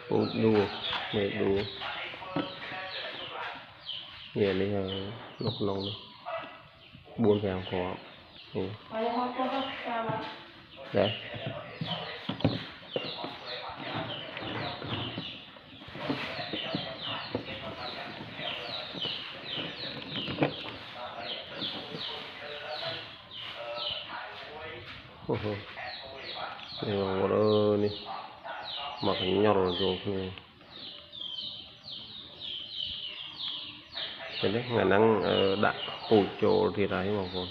Út đua mẹ đua về đây lúc nông buôn vàng khó đấy một đi mặc nhỏ rồi cái đấy ngả năng đặt ủ chỗ thì đấy mà còn